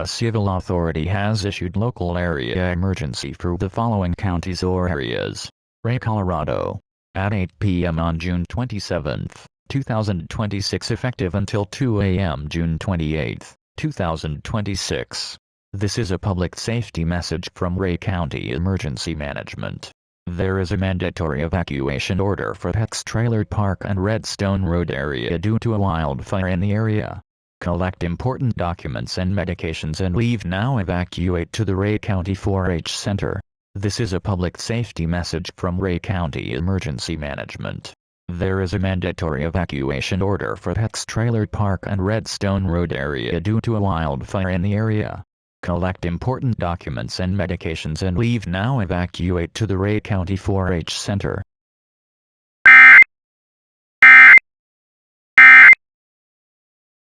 a civil authority has issued local area emergency for the following counties or areas. Ouray, Colorado. At 8 p.m. on June 27, 2026 effective until 2 a.m. June 28, 2026. This is a public safety message from Ouray County Emergency Management. There is a mandatory evacuation order for Hex Trailer Park and Redstone Road area due to a wildfire in the area. Collect important documents and medications and leave now. Evacuate to the Ouray County 4-H Center. This is a public safety message from Ouray County Emergency Management. There is a mandatory evacuation order for Hex Trailer Park and Redstone Road area due to a wildfire in the area. Collect important documents and medications and leave now. Evacuate to the Ouray County 4-H Center.